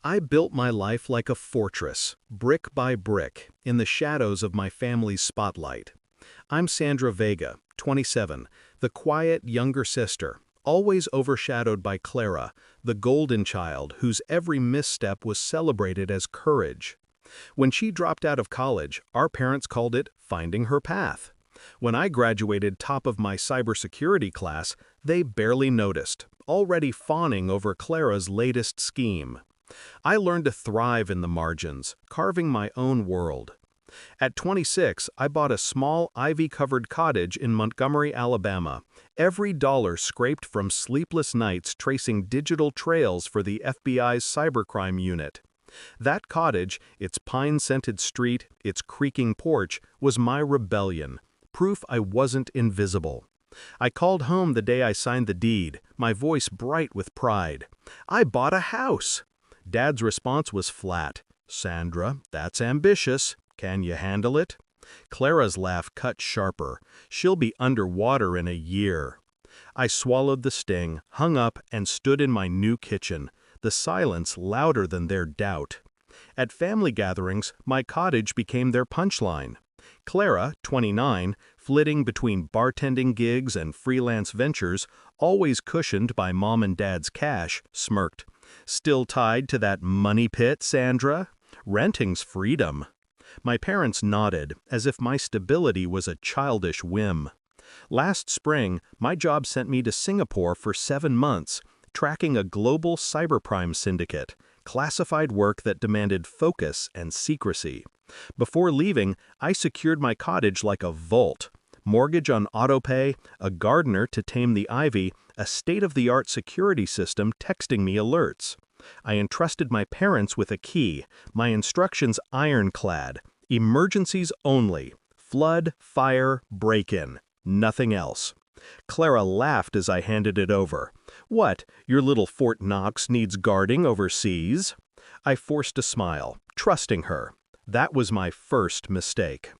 I built my life like a fortress, brick by brick, in the shadows of my family's spotlight. I'm Sandra Vega, 27, the quiet younger sister, always overshadowed by Clara, the golden child whose every misstep was celebrated as courage. When she dropped out of college, our parents called it finding her path. When I graduated top of my cybersecurity class, they barely noticed, already fawning over Clara's latest scheme. I learned to thrive in the margins, carving my own world. At 26, I bought a small ivy-covered cottage in Montgomery, Alabama, every dollar scraped from sleepless nights tracing digital trails for the FBI's cybercrime unit. That cottage, its pine-scented street, its creaking porch, was my rebellion, proof I wasn't invisible. I called home the day I signed the deed, my voice bright with pride. I bought a house! Dad's response was flat. "Sandra, that's ambitious. Can you handle it?" Clara's laugh cut sharper. "She'll be underwater in a year." I swallowed the sting, hung up, and stood in my new kitchen, the silence louder than their doubt. At family gatherings, my cottage became their punchline. Clara, 29, flitting between bartending gigs and freelance ventures, always cushioned by mom and dad's cash, smirked. "Still tied to that money pit, Sandra? Renting's freedom." My parents nodded, as if my stability was a childish whim. Last spring, my job sent me to Singapore for 7 months, tracking a global cybercrime syndicate, classified work that demanded focus and secrecy. Before leaving, I secured my cottage like a vault. Mortgage on autopay, a gardener to tame the ivy, a state-of-the-art security system texting me alerts. I entrusted my parents with a key, my instructions ironclad, emergencies only, flood, fire, break-in, nothing else. Clara laughed as I handed it over. "What, your little Fort Knox needs guarding overseas?" I forced a smile, trusting her. That was my first mistake.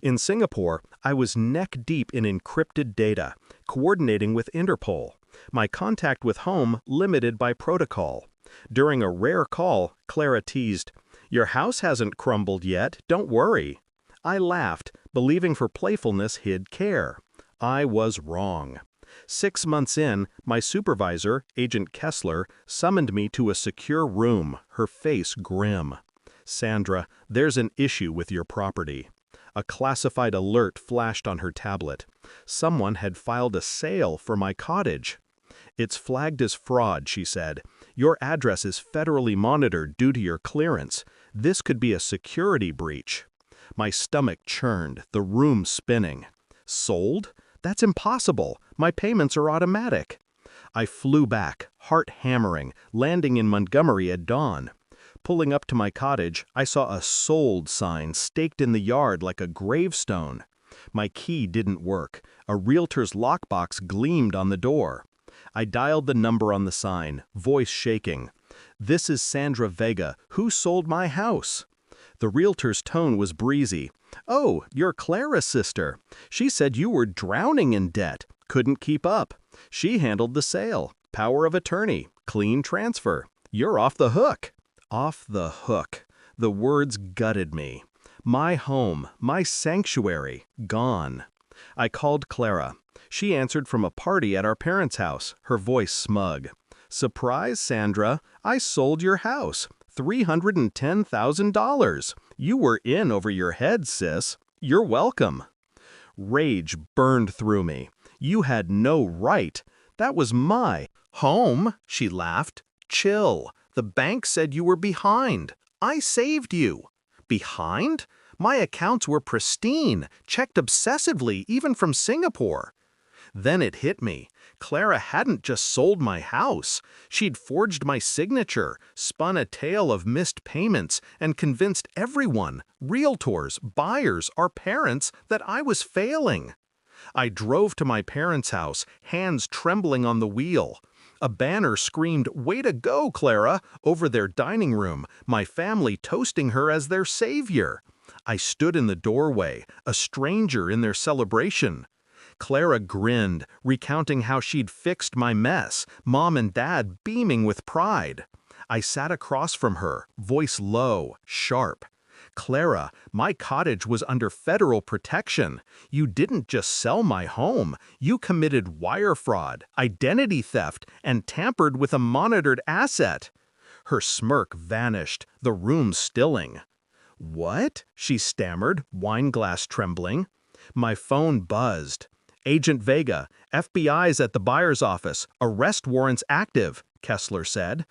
In Singapore, I was neck-deep in encrypted data, coordinating with Interpol. My contact with home limited by protocol. During a rare call, Clara teased, "Your house hasn't crumbled yet, don't worry." I laughed, believing her playfulness hid care. I was wrong. 6 months in, my supervisor, Agent Kessler, summoned me to a secure room, her face grim. "Sandra, there's an issue with your property." A classified alert flashed on her tablet. Someone had filed a sale for my cottage. "It's flagged as fraud," she said. "Your address is federally monitored due to your clearance. This could be a security breach." My stomach churned, the room spinning. "Sold? That's impossible. My payments are automatic." I flew back, heart hammering, landing in Montgomery at dawn. Pulling up to my cottage, I saw a "sold" sign staked in the yard like a gravestone. My key didn't work. A realtor's lockbox gleamed on the door. I dialed the number on the sign, voice shaking. "This is Sandra Vega. Who sold my house?" The realtor's tone was breezy. "Oh, you're Clara's sister. She said you were drowning in debt. Couldn't keep up. She handled the sale. Power of attorney. Clean transfer. You're off the hook." Off the hook. The words gutted me. My home, my sanctuary, gone. I called Clara. She answered from a party at our parents' house, her voice smug. "Surprise, Sandra. I sold your house. $310,000. You were in over your head, sis. You're welcome." Rage burned through me. "You had no right. That was my home," she laughed. "Chill. The bank said you were behind. I saved you." "Behind? My accounts were pristine, checked obsessively, even from Singapore." Then it hit me. Clara hadn't just sold my house. She'd forged my signature, spun a tale of missed payments, and convinced everyone, realtors, buyers, our parents, that I was failing. I drove to my parents' house, hands trembling on the wheel. A banner screamed, "Way to go, Clara," over their dining room, my family toasting her as their savior. I stood in the doorway, a stranger in their celebration. Clara grinned, recounting how she'd fixed my mess, mom and dad beaming with pride. I sat across from her, voice low, sharp. Clara, my cottage was under federal protection. You didn't just sell my home. You committed wire fraud, identity theft, and tampered with a monitored asset. Her smirk vanished, the room stilling. What? She stammered, wine glass trembling. My phone buzzed. Agent Vega, FBI's at the buyer's office. Arrest warrants active, Kessler said.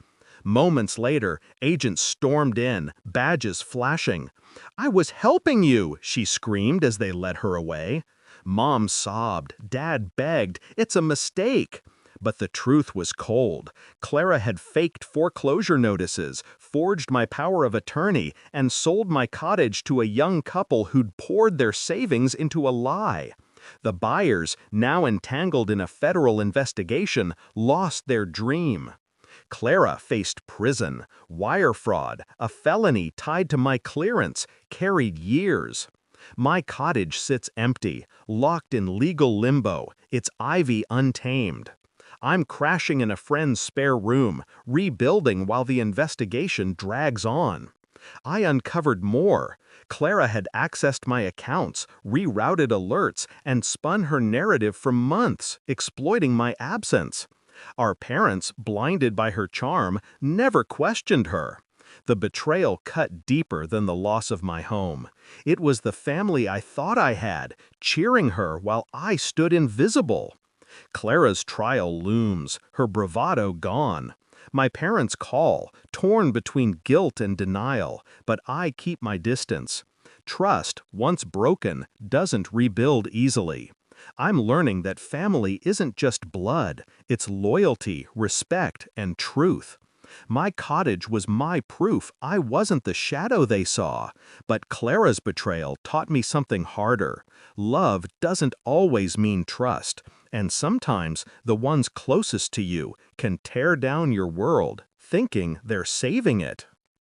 Moments later, agents stormed in, badges flashing. I was helping you, she screamed as they led her away. Mom sobbed, Dad begged, it's a mistake. But the truth was cold. Clara had faked foreclosure notices, forged my power of attorney, and sold my cottage to a young couple who'd poured their savings into a lie. The buyers, now entangled in a federal investigation, lost their dream. Clara faced prison, wire fraud, a felony tied to my clearance, carried years. My cottage sits empty, locked in legal limbo, its ivy untamed. I'm crashing in a friend's spare room, rebuilding while the investigation drags on. I uncovered more. Clara had accessed my accounts, rerouted alerts, and spun her narrative for months, exploiting my absence. Our parents, blinded by her charm, never questioned her. The betrayal cut deeper than the loss of my home. It was the family I thought I had, cheering her while I stood invisible. Clara's trial looms, her bravado gone. My parents call, torn between guilt and denial, but I keep my distance. Trust, once broken, doesn't rebuild easily. I'm learning that family isn't just blood, it's loyalty, respect, and truth. My cottage was my proof I wasn't the shadow they saw, but Clara's betrayal taught me something harder. Love doesn't always mean trust, and sometimes the ones closest to you can tear down your world, thinking they're saving it.